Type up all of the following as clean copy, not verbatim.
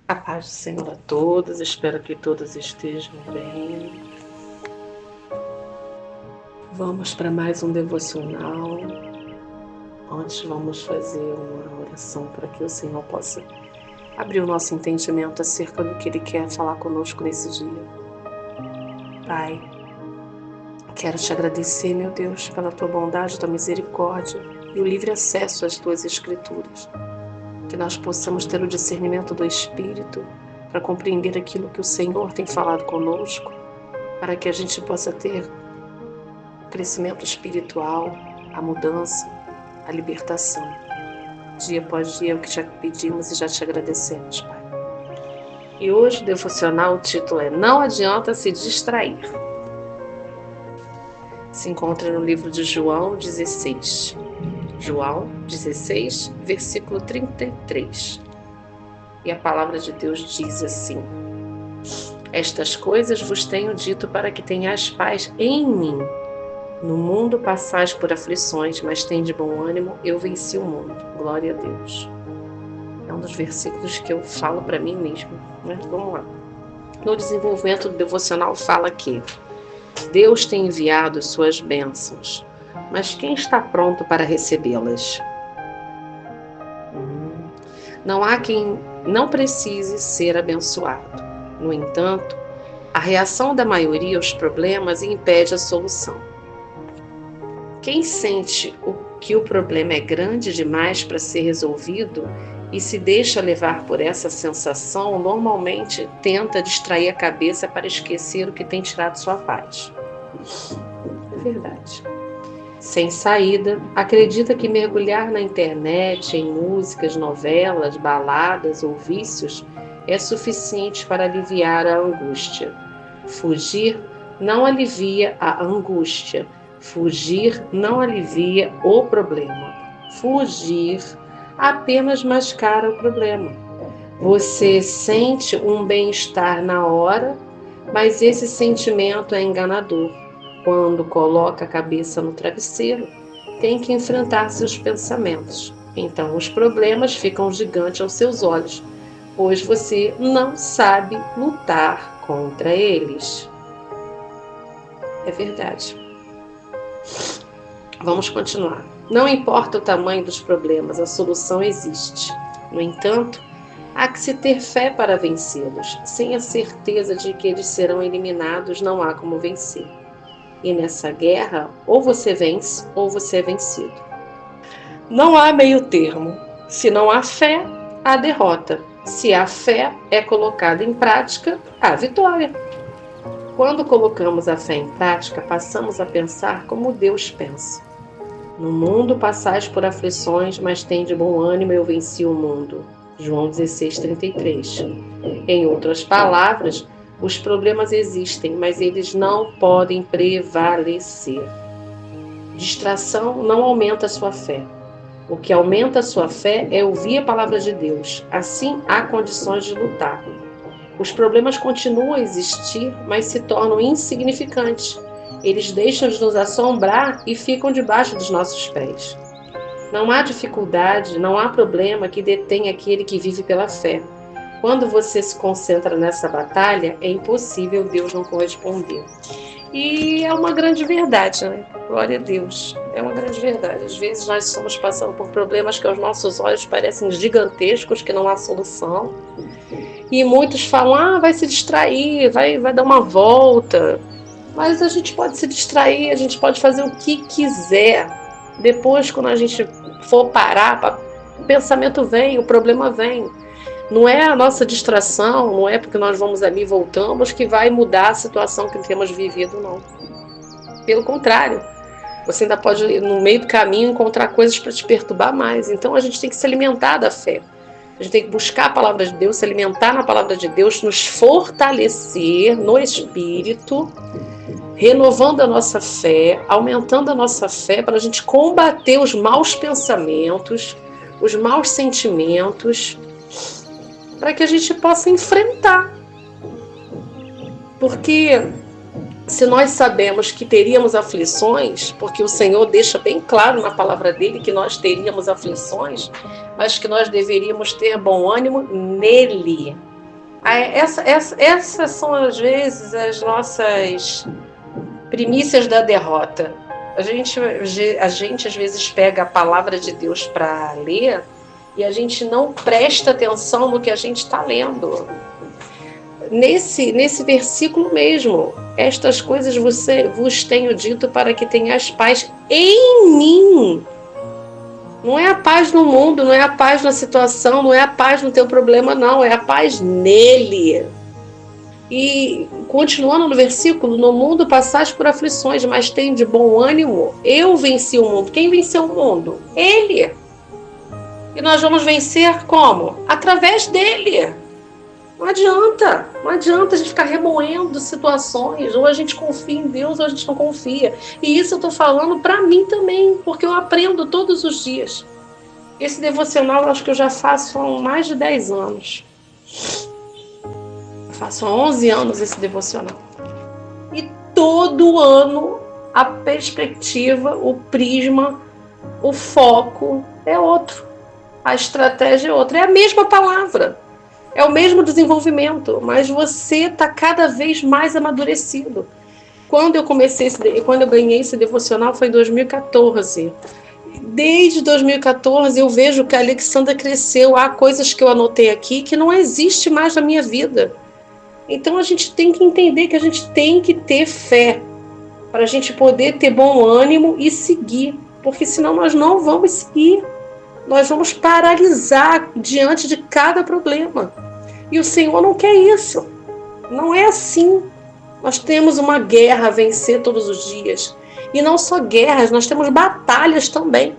A paz do Senhor a todos, espero que todos estejam bem. Vamos para mais um devocional. Antes vamos fazer uma oração para que o Senhor possa abrir o nosso entendimento acerca do que Ele quer falar conosco nesse dia. Pai, quero te agradecer, meu Deus, pela tua bondade, tua misericórdia e o livre acesso às tuas escrituras. Que nós possamos ter o discernimento do Espírito para compreender aquilo que o Senhor tem falado conosco, para que a gente possa ter o crescimento espiritual, a mudança, a libertação. Dia após dia é o que já pedimos e já te agradecemos, Pai. E hoje o devocional, o título é Não Adianta Se Distrair. Se encontra no livro de João 16. João 16, versículo 33. E a palavra de Deus diz assim: Estas coisas vos tenho dito para que tenhais paz em mim. No mundo passais por aflições, mas tende bom ânimo, eu venci o mundo. Glória a Deus. É um dos versículos que eu falo para mim mesmo, né? Vamos lá. No desenvolvimento do devocional fala que Deus tem enviado suas bênçãos, mas quem está pronto para recebê-las? Não há quem não precise ser abençoado. No entanto, a reação da maioria aos problemas impede a solução. Quem sente que o problema é grande demais para ser resolvido e se deixa levar por essa sensação, normalmente tenta distrair a cabeça para esquecer o que tem tirado sua paz. É verdade. Sem saída, acredita que mergulhar na internet, em músicas, novelas, baladas ou vícios é suficiente para aliviar a angústia. Fugir não alivia a angústia. Fugir não alivia o problema. Fugir apenas mascara o problema. Você sente um bem-estar na hora, mas esse sentimento é enganador. Quando coloca a cabeça no travesseiro, tem que enfrentar seus pensamentos. Então os problemas ficam gigantes aos seus olhos, pois você não sabe lutar contra eles. É verdade. Vamos continuar. Não importa o tamanho dos problemas, a solução existe. No entanto, há que se ter fé para vencê-los. Sem a certeza de que eles serão eliminados, não há como vencer. E nessa guerra, ou você vence, ou você é vencido. Não há meio termo. Se não há fé, há derrota. Se a fé é colocada em prática, há vitória. Quando colocamos a fé em prática, passamos a pensar como Deus pensa. No mundo passais por aflições, mas tende bom ânimo, eu venci o mundo. João 16, 33. Em outras palavras, os problemas existem, mas eles não podem prevalecer. Distração não aumenta a sua fé. O que aumenta a sua fé é ouvir a palavra de Deus. Assim, há condições de lutar. Os problemas continuam a existir, mas se tornam insignificantes. Eles deixam de nos assombrar e ficam debaixo dos nossos pés. Não há dificuldade, não há problema que detenha aquele que vive pela fé. Quando você se concentra nessa batalha, é impossível Deus não corresponder. E é uma grande verdade, né? Glória a Deus. É uma grande verdade. Às vezes nós estamos passando por problemas que aos nossos olhos parecem gigantescos, que não há solução. E muitos falam, vai se distrair, vai dar uma volta. Mas a gente pode se distrair, a gente pode fazer o que quiser. Depois, quando a gente for parar, o pensamento vem, o problema vem. Não é a nossa distração, não é porque nós vamos ali e voltamos que vai mudar a situação que temos vivido, não. Pelo contrário, você ainda pode, no meio do caminho, encontrar coisas para te perturbar mais. Então a gente tem que se alimentar da fé. A gente tem que buscar a palavra de Deus, se alimentar na palavra de Deus, nos fortalecer no Espírito, renovando a nossa fé, aumentando a nossa fé para a gente combater os maus pensamentos, os maus sentimentos, para que a gente possa enfrentar. Porque se nós sabemos que teríamos aflições, porque o Senhor deixa bem claro na palavra dele que nós teríamos aflições, mas que nós deveríamos ter bom ânimo nele. Essas são, às vezes, as nossas primícias da derrota. A gente, às vezes, pega a palavra de Deus para ler e a gente não presta atenção no que a gente está lendo. Nesse versículo mesmo, estas coisas vos tenho dito para que tenhais paz em mim. Não é a paz no mundo, não é a paz na situação, não é a paz no teu problema, não. É a paz nele. E continuando no versículo, no mundo passais por aflições, mas tem de bom ânimo. Eu venci o mundo. Quem venceu o mundo? Ele. E nós vamos vencer como? Através dele. Não adianta a gente ficar remoendo situações, ou a gente confia em Deus ou a gente não confia. E isso eu estou falando para mim também, porque eu aprendo todos os dias. Esse devocional eu acho que eu já faço há mais de 10 anos. Eu faço há 11 anos esse devocional. E todo ano a perspectiva, o prisma, o foco é outro. A estratégia é outra. É a mesma palavra. É o mesmo desenvolvimento, mas você está cada vez mais amadurecido. Quando eu ganhei esse devocional foi em 2014. Desde 2014 eu vejo que a Alexandra cresceu. Há coisas que eu anotei aqui que não existe mais na minha vida. Então a gente tem que entender que a gente tem que ter fé para a gente poder ter bom ânimo e seguir, porque senão nós não vamos seguir. Nós vamos paralisar diante de cada problema. E o Senhor não quer isso. Não é assim. Nós temos uma guerra a vencer todos os dias. E não só guerras, nós temos batalhas também.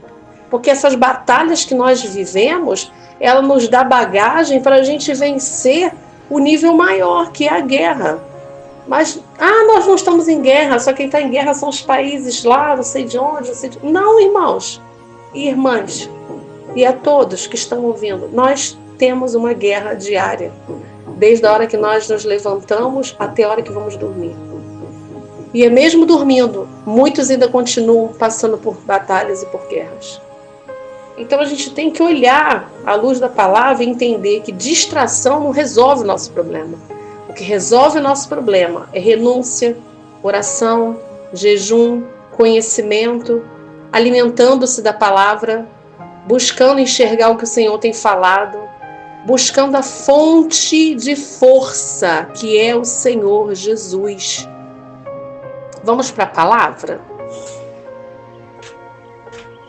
Porque essas batalhas que nós vivemos, ela nos dá bagagem para a gente vencer o nível maior, que é a guerra. Mas, nós não estamos em guerra, só quem está em guerra são os países lá, não sei de onde, Não, irmãos e irmãs, e a todos que estão ouvindo, nós temos uma guerra diária, desde a hora que nós nos levantamos até a hora que vamos dormir. E é mesmo dormindo, muitos ainda continuam passando por batalhas e por guerras. Então a gente tem que olhar à luz da palavra e entender que distração não resolve o nosso problema. O que resolve o nosso problema é renúncia, oração, jejum, conhecimento, alimentando-se da palavra, buscando enxergar o que o Senhor tem falado, buscando a fonte de força, que é o Senhor Jesus. Vamos para a palavra?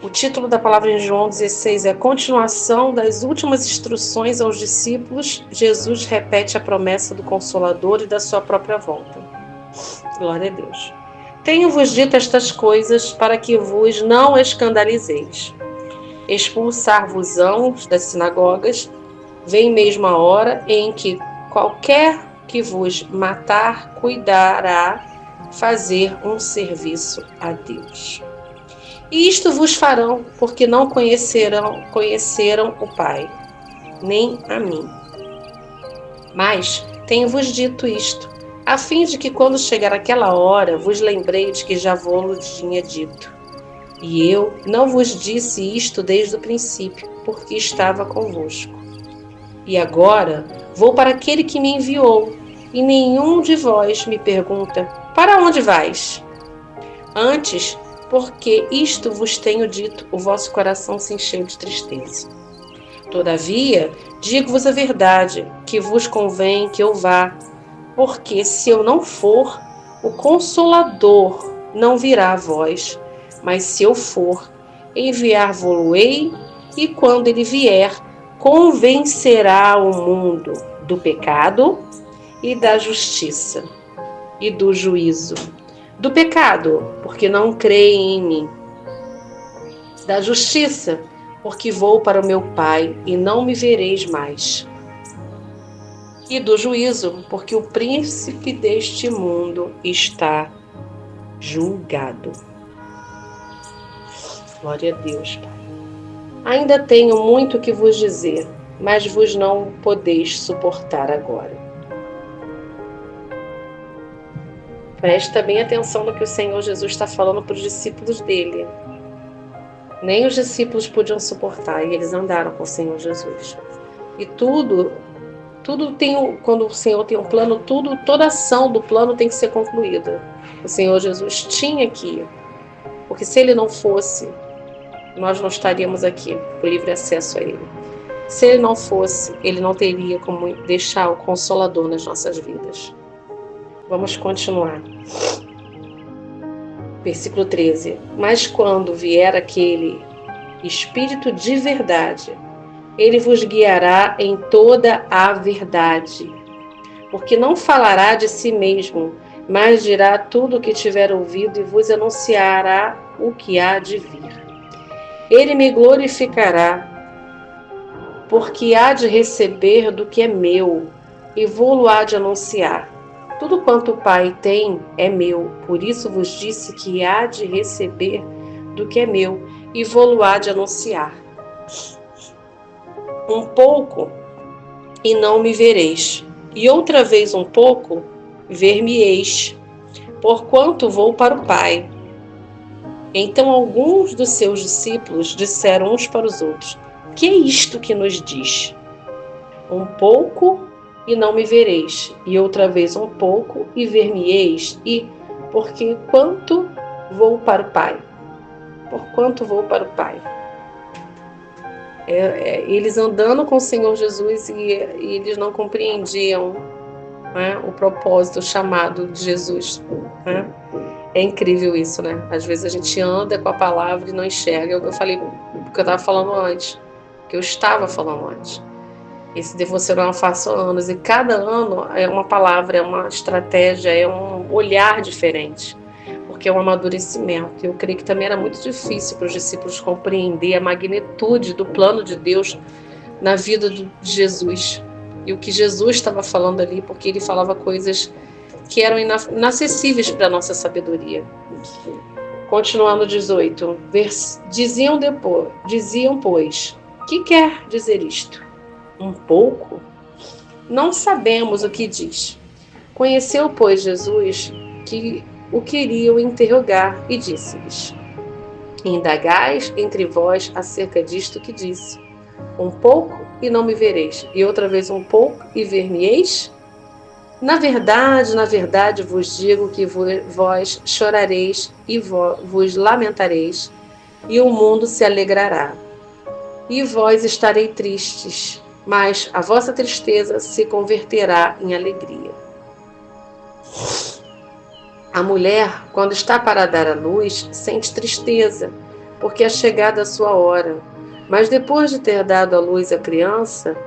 O título da palavra em João 16 é a continuação das últimas instruções aos discípulos. Jesus repete a promessa do Consolador e da sua própria volta. Glória a Deus. Tenho-vos dito estas coisas para que vos não escandalizeis. Expulsar-vos-ão das sinagogas. Vem mesmo a hora em que qualquer que vos matar cuidará fazer um serviço a Deus. E isto vos farão, porque não conheceram o Pai, nem a mim. Mas tenho-vos dito isto, a fim de que quando chegar aquela hora, vos lembreis que já vos tinha dito. E eu não vos disse isto desde o princípio, porque estava convosco. E agora vou para aquele que me enviou, e nenhum de vós me pergunta, para onde vais? Antes, porque isto vos tenho dito, o vosso coração se encheu de tristeza. Todavia, digo-vos a verdade, que vos convém que eu vá, porque se eu não for, o Consolador não virá a vós, mas se eu for, enviar-vos-ei, e quando ele vier, convencerá o mundo do pecado e da justiça e do juízo. Do pecado, porque não creem em mim. Da justiça, porque vou para o meu Pai e não me vereis mais. E do juízo, porque o príncipe deste mundo está julgado. Glória a Deus, Pai. Ainda tenho muito que vos dizer, mas vos não podeis suportar agora. Presta bem atenção no que o Senhor Jesus está falando para os discípulos dele. Nem os discípulos podiam suportar, e eles andaram com o Senhor Jesus. E tudo Tudo quando o Senhor tem um plano, toda ação do plano tem que ser concluída. O Senhor Jesus tinha que ir, porque se Ele não fosse, nós não estaríamos aqui, com livre acesso a Ele. Se Ele não fosse, Ele não teria como deixar o Consolador nas nossas vidas. Vamos continuar. Versículo 13. Mas quando vier aquele Espírito de verdade, Ele vos guiará em toda a verdade, porque não falará de si mesmo, mas dirá tudo o que tiver ouvido e vos anunciará o que há de vir. Ele me glorificará, porque há de receber do que é meu, e vou-lo há de anunciar. Tudo quanto o Pai tem é meu, por isso vos disse que há de receber do que é meu, e vou-lo há de anunciar. Um pouco, e não me vereis, e outra vez um pouco, ver-me-eis, porquanto vou para o Pai. Então alguns dos seus discípulos disseram uns para os outros: que é isto que nos diz? Um pouco, e não me vereis, e outra vez um pouco, e ver-me-eis, e porque quanto vou para o Pai. Porquanto vou para o Pai. Eles andando com o Senhor Jesus e eles não compreendiam, né, o propósito, o chamado de Jesus. Né? É incrível isso, né? Às vezes a gente anda com a palavra e não enxerga. É o que eu falei, o que eu estava falando antes, que eu estava falando antes. Esse devocional eu faço há anos, e cada ano é uma palavra, é uma estratégia, é um olhar diferente, porque é um amadurecimento. Eu creio que também era muito difícil para os discípulos compreender a magnitude do plano de Deus na vida de Jesus, e o que Jesus estava falando ali, porque ele falava coisas que eram inacessíveis para a nossa sabedoria. Continuando 18, diziam, pois, que quer dizer isto? Um pouco? Não sabemos o que diz. Conheceu, pois, Jesus que o queriam interrogar e disse-lhes: indagais entre vós acerca disto que disse. Um pouco e não me vereis, e outra vez um pouco e ver-me-eis? Na verdade vos digo que vós chorareis e vos lamentareis, e o mundo se alegrará. E vós estareis tristes, mas a vossa tristeza se converterá em alegria. A mulher, quando está para dar à luz, sente tristeza, porque é chegada a sua hora. Mas depois de ter dado à luz a criança,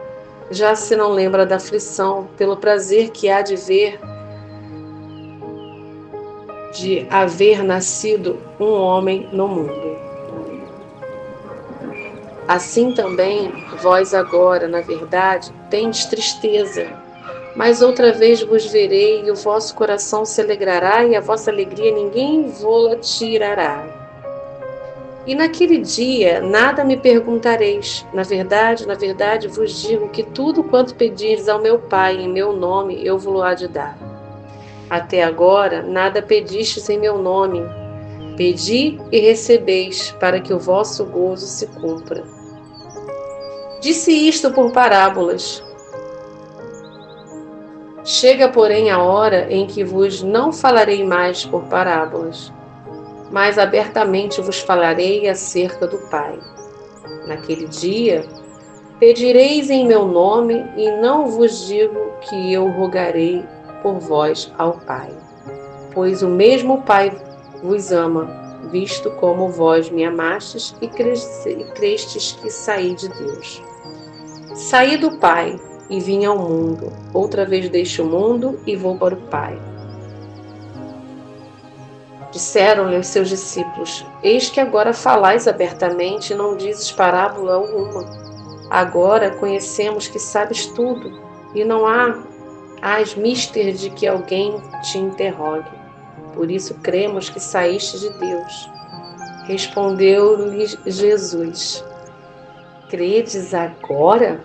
já se não lembra da aflição, pelo prazer que há de haver nascido um homem no mundo. Assim também, vós agora, na verdade, tendes tristeza, mas outra vez vos verei, e o vosso coração se alegrará, e a vossa alegria ninguém vô-la tirará. E naquele dia nada me perguntareis. Na verdade vos digo que tudo quanto pedires ao meu Pai em meu nome, eu vos há de dar. Até agora nada pedistes em meu nome. Pedi e recebeis, para que o vosso gozo se cumpra. Disse isto por parábolas. Chega, porém, a hora em que vos não falarei mais por parábolas, mas abertamente vos falarei acerca do Pai. Naquele dia, pedireis em meu nome, e não vos digo que eu rogarei por vós ao Pai, pois o mesmo Pai vos ama, visto como vós me amastes e crestes que saí de Deus. Saí do Pai e vim ao mundo, outra vez deixo o mundo e vou para o Pai. Disseram-lhe os seus discípulos: eis que agora falais abertamente e não dizes parábola alguma. Agora conhecemos que sabes tudo, e não hás mister de que alguém te interrogue. Por isso cremos que saíste de Deus. Respondeu-lhes Jesus: credes agora?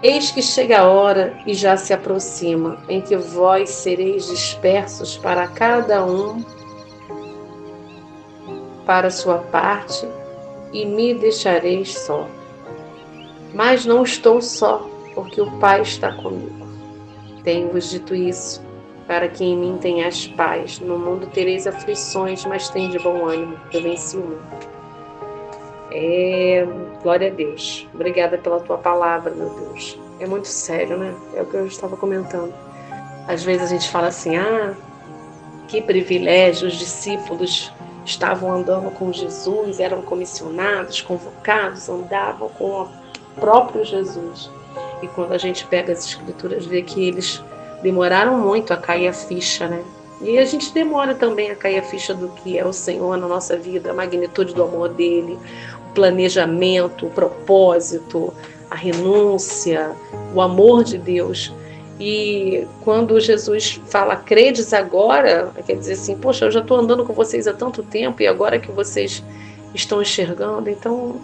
Eis que chega a hora, e já se aproxima, em que vós sereis dispersos para cada um para sua parte, e me deixareis só. Mas não estou só, porque o Pai está comigo. Tenho-vos dito isso, para que em mim tenhais paz. No mundo tereis aflições, mas tende bom ânimo, eu venci o mundo. Glória a Deus. Obrigada pela tua palavra, meu Deus. É muito sério, né? É o que eu estava comentando. Às vezes a gente fala assim, que privilégio, os discípulos estavam andando com Jesus, eram comissionados, convocados, andavam com o próprio Jesus. E quando a gente pega as escrituras, vê que eles demoraram muito a cair a ficha, né? E a gente demora também a cair a ficha do que é o Senhor na nossa vida, a magnitude do amor dele, o planejamento, o propósito, a renúncia, o amor de Deus. E quando Jesus fala, credes agora, quer dizer assim, poxa, eu já estou andando com vocês há tanto tempo e agora que vocês estão enxergando, então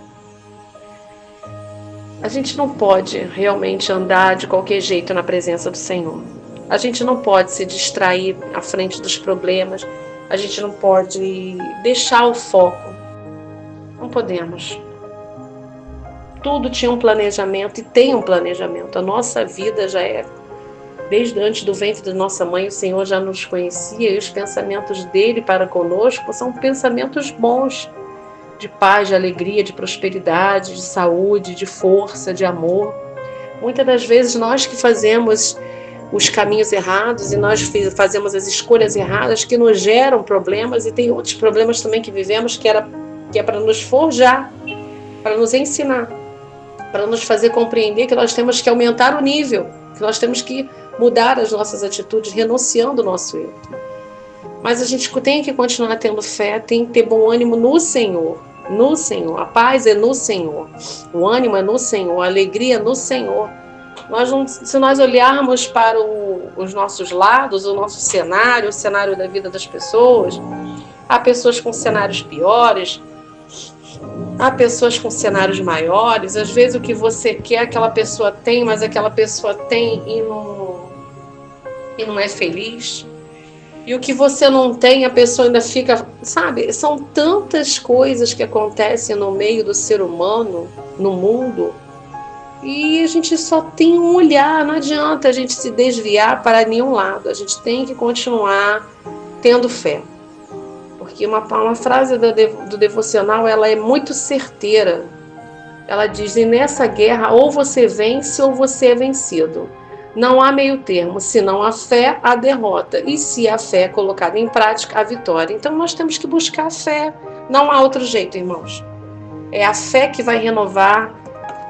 a gente não pode realmente andar de qualquer jeito na presença do Senhor. A gente não pode se distrair à frente dos problemas, a gente não pode deixar o foco. Não podemos. Tudo tinha um planejamento e tem um planejamento. A nossa vida já é, desde antes do ventre da nossa mãe, o Senhor já nos conhecia e os pensamentos dele para conosco são pensamentos bons, de paz, de alegria, de prosperidade, de saúde, de força, de amor. Muitas das vezes nós que fazemos os caminhos errados e nós fazemos as escolhas erradas que nos geram problemas, e tem outros problemas também que vivemos que é para nos forjar, para nos ensinar, para nos fazer compreender que nós temos que aumentar o nível, que nós temos que mudar as nossas atitudes, renunciando o nosso erro. Mas a gente tem que continuar tendo fé, tem que ter bom ânimo no Senhor. No Senhor, a paz é no Senhor, o ânimo é no Senhor, a alegria é no Senhor. Se nós olharmos para os nossos lados, o nosso cenário, o cenário da vida das pessoas, há pessoas com cenários piores, há pessoas com cenários maiores. Às vezes o que você quer, aquela pessoa tem, mas aquela pessoa tem e não é feliz. E o que você não tem, a pessoa ainda fica, sabe? São tantas coisas que acontecem no meio do ser humano, no mundo, e a gente só tem um olhar, não adianta a gente se desviar para nenhum lado, a gente tem que continuar tendo fé. Porque uma frase do devocional, ela é muito certeira. Ela diz, e nessa guerra ou você vence ou você é vencido. Não há meio termo, senão a fé, a derrota. E se a fé é colocada em prática, a vitória. Então nós temos que buscar a fé. Não há outro jeito, irmãos. É a fé que vai renovar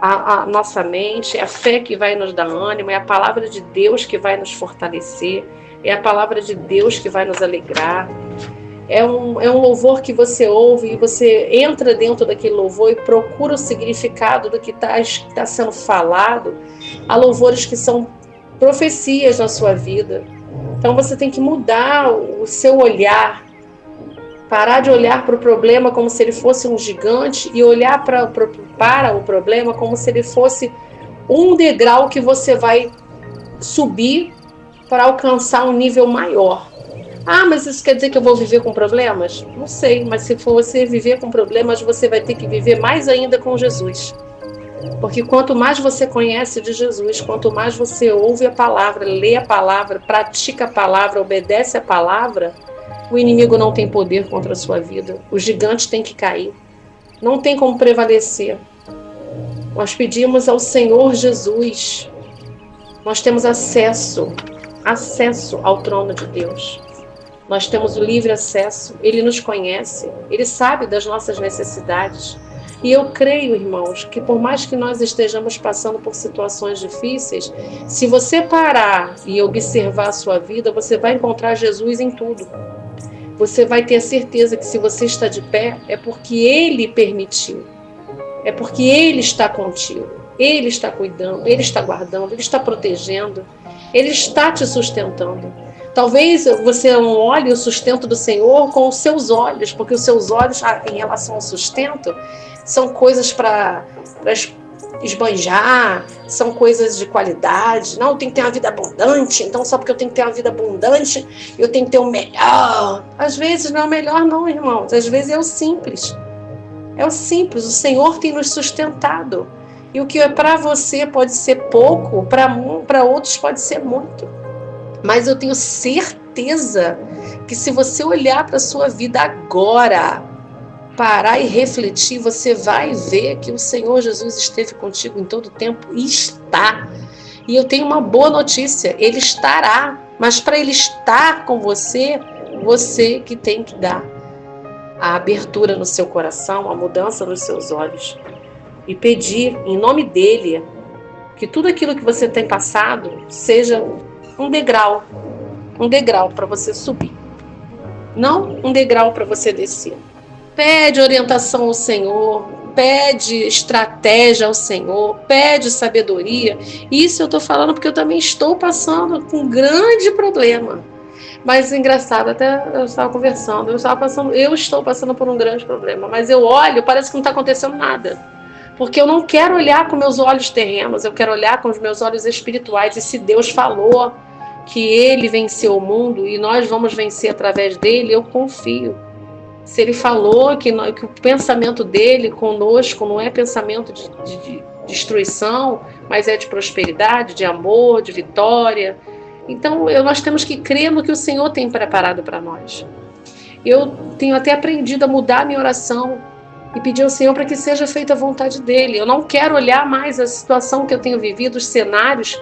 a nossa mente, é a fé que vai nos dar ânimo, é a palavra de Deus que vai nos fortalecer, é a palavra de Deus que vai nos alegrar. É um louvor que você ouve e você entra dentro daquele louvor e procura o significado do que está sendo falado. Há louvores que são profecias na sua vida. Então você tem que mudar o seu olhar, parar de olhar para o problema como se ele fosse um gigante e olhar para o problema como se ele fosse um degrau que você vai subir para alcançar um nível maior. Mas isso quer dizer que eu vou viver com problemas? Não sei, mas se for você viver com problemas, você vai ter que viver mais ainda com Jesus. Porque quanto mais você conhece de Jesus, quanto mais você ouve a palavra, lê a palavra, pratica a palavra, obedece a palavra, o inimigo não tem poder contra a sua vida. O gigante tem que cair. Não tem como prevalecer. Nós pedimos ao Senhor Jesus. Nós temos acesso ao trono de Deus. Nós temos o livre acesso. Ele nos conhece. Ele sabe das nossas necessidades. E eu creio, irmãos, que por mais que nós estejamos passando por situações difíceis, se você parar e observar a sua vida, você vai encontrar Jesus em tudo. Você vai ter a certeza que se você está de pé, é porque Ele permitiu. É porque Ele está contigo. Ele está cuidando, Ele está guardando, Ele está protegendo. Ele está te sustentando. Talvez você não olhe o sustento do Senhor com os seus olhos, porque os seus olhos, em relação ao sustento, são coisas para esbanjar, são coisas de qualidade. Não, eu tenho que ter uma vida abundante, então só porque eu tenho que ter uma vida abundante, eu tenho que ter o melhor. Às vezes não é o melhor não, irmãos. Às vezes é o simples. É o simples. O Senhor tem nos sustentado. E o que é para você pode ser pouco, para outros pode ser muito. Mas eu tenho certeza que se você olhar para a sua vida agora, parar e refletir, você vai ver que o Senhor Jesus esteve contigo em todo o tempo e está. E eu tenho uma boa notícia, Ele estará. Mas para Ele estar com você, você que tem que dar a abertura no seu coração, a mudança nos seus olhos. E pedir em nome dEle que tudo aquilo que você tem passado seja um degrau para você subir. Não um degrau para você descer. Pede orientação ao Senhor, pede estratégia ao Senhor, pede sabedoria. Isso eu estou falando porque eu também estou passando com um grande problema. Mas engraçado, até eu estava conversando, eu estou passando por um grande problema, mas eu olho, parece que não está acontecendo nada. Porque eu não quero olhar com meus olhos terrenos, eu quero olhar com os meus olhos espirituais. E se Deus falou que Ele venceu o mundo e nós vamos vencer através dele, eu confio. Se Ele falou que o pensamento dele conosco não é pensamento de destruição, mas é de prosperidade, de amor, de vitória. Então, nós temos que crer no que o Senhor tem preparado para nós. Eu tenho até aprendido a mudar a minha oração e pedir ao Senhor para que seja feita a vontade dEle. Eu não quero olhar mais a situação que eu tenho vivido, os cenários,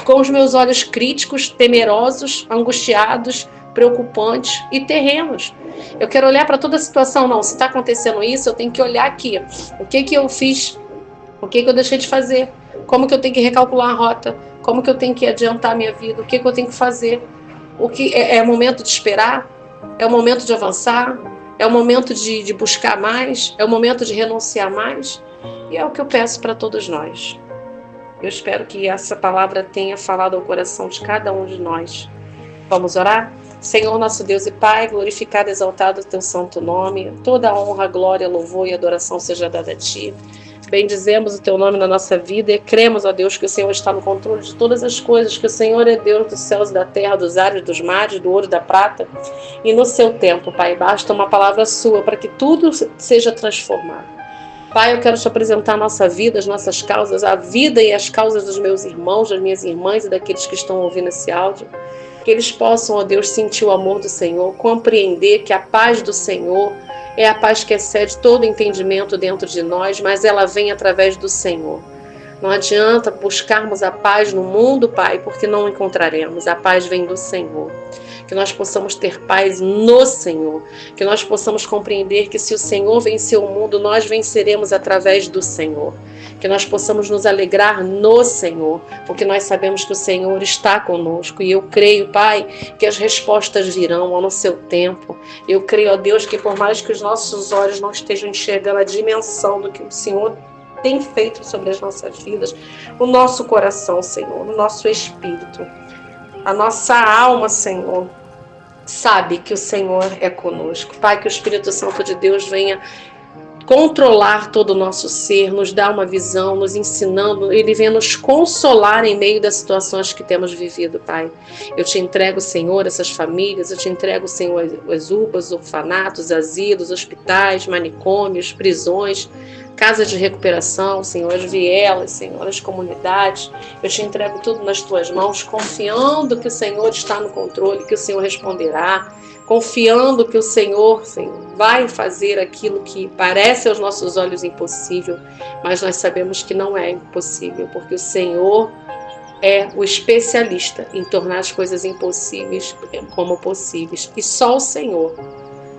com os meus olhos críticos, temerosos, angustiados, preocupantes e terrenos. Eu quero olhar para toda a situação. Não, se está acontecendo isso, eu tenho que olhar aqui. O que eu fiz? O que eu deixei de fazer? Como que eu tenho que recalcular a rota? Como que eu tenho que adiantar a minha vida? O que eu tenho que fazer? O que é o momento de esperar? É o momento de avançar? É o momento de buscar mais? É o momento de renunciar mais? E é o que eu peço para todos nós. Eu espero que essa palavra tenha falado ao coração de cada um de nós. Vamos orar? Senhor, nosso Deus e Pai, glorificado e exaltado o teu santo nome. Toda honra, glória, louvor e adoração seja dada a ti. Bendizemos o teu nome na nossa vida e cremos, ó Deus, que o Senhor está no controle de todas as coisas, que o Senhor é Deus dos céus e da terra, dos ares, dos mares, do ouro e da prata. E no seu tempo, Pai, basta uma palavra sua para que tudo seja transformado. Pai, eu quero te apresentar a nossa vida, as nossas causas, a vida e as causas dos meus irmãos, das minhas irmãs e daqueles que estão ouvindo esse áudio. Que eles possam, ó Deus, sentir o amor do Senhor, compreender que a paz do Senhor é a paz que excede todo entendimento dentro de nós, mas ela vem através do Senhor. Não adianta buscarmos a paz no mundo, Pai, porque não encontraremos. A paz vem do Senhor. Que nós possamos ter paz no Senhor. Que nós possamos compreender que se o Senhor venceu o mundo, nós venceremos através do Senhor. Que nós possamos nos alegrar no Senhor, porque nós sabemos que o Senhor está conosco. E eu creio, Pai, que as respostas virão no seu tempo. Eu creio, ó Deus, que por mais que os nossos olhos não estejam enxergando a dimensão do que o Senhor tem feito sobre as nossas vidas, o nosso coração, Senhor, o nosso espírito, a nossa alma, Senhor, sabe que o Senhor é conosco. Pai, que o Espírito Santo de Deus venha controlar todo o nosso ser, nos dar uma visão, nos ensinando, Ele vem nos consolar em meio das situações que temos vivido, Pai. Eu te entrego, Senhor, essas famílias, eu te entrego, Senhor, as UBAs, orfanatos, asilos, hospitais, manicômios, prisões, casas de recuperação, Senhor, as vielas, Senhor, as comunidades. Eu te entrego tudo nas tuas mãos, confiando que o Senhor está no controle, que o Senhor responderá, confiando que o Senhor vai fazer aquilo que parece aos nossos olhos impossível, mas nós sabemos que não é impossível, porque o Senhor é o especialista em tornar as coisas impossíveis como possíveis. E só o Senhor.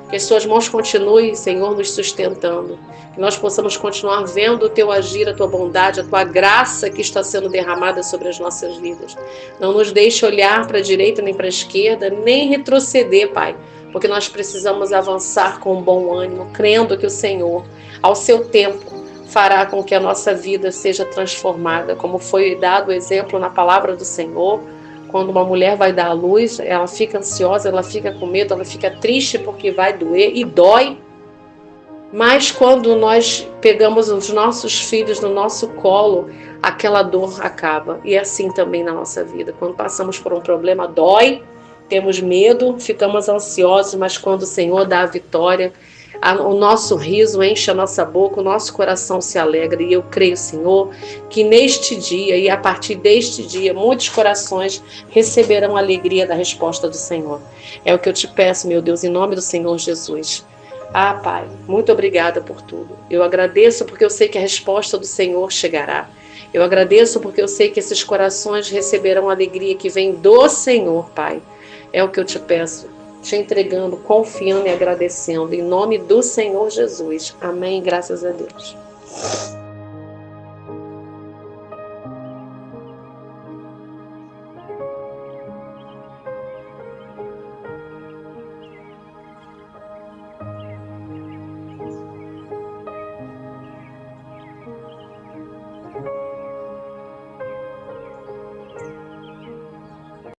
Que as suas mãos continuem, Senhor, nos sustentando. Que nós possamos continuar vendo o teu agir, a tua bondade, a tua graça que está sendo derramada sobre as nossas vidas. Não nos deixe olhar para a direita nem para a esquerda, nem retroceder, Pai, porque nós precisamos avançar com bom ânimo, crendo que o Senhor, ao seu tempo, fará com que a nossa vida seja transformada, como foi dado o exemplo na palavra do Senhor. Quando uma mulher vai dar à luz, ela fica ansiosa, ela fica com medo, ela fica triste porque vai doer e dói. Mas quando nós pegamos os nossos filhos no nosso colo, aquela dor acaba. E é assim também na nossa vida. Quando passamos por um problema, dói, temos medo, ficamos ansiosos, mas quando o Senhor dá a vitória, O nosso riso enche a nossa boca, o nosso coração se alegra. E eu creio, Senhor, que neste dia e a partir deste dia, muitos corações receberão a alegria da resposta do Senhor. É o que eu te peço, meu Deus, em nome do Senhor Jesus. Ah, Pai, muito obrigada por tudo. Eu agradeço porque eu sei que a resposta do Senhor chegará. Eu agradeço porque eu sei que esses corações receberão a alegria que vem do Senhor, Pai. É o que eu te peço, te entregando, confiando e agradecendo. Em nome do Senhor Jesus. Amém. Graças a Deus.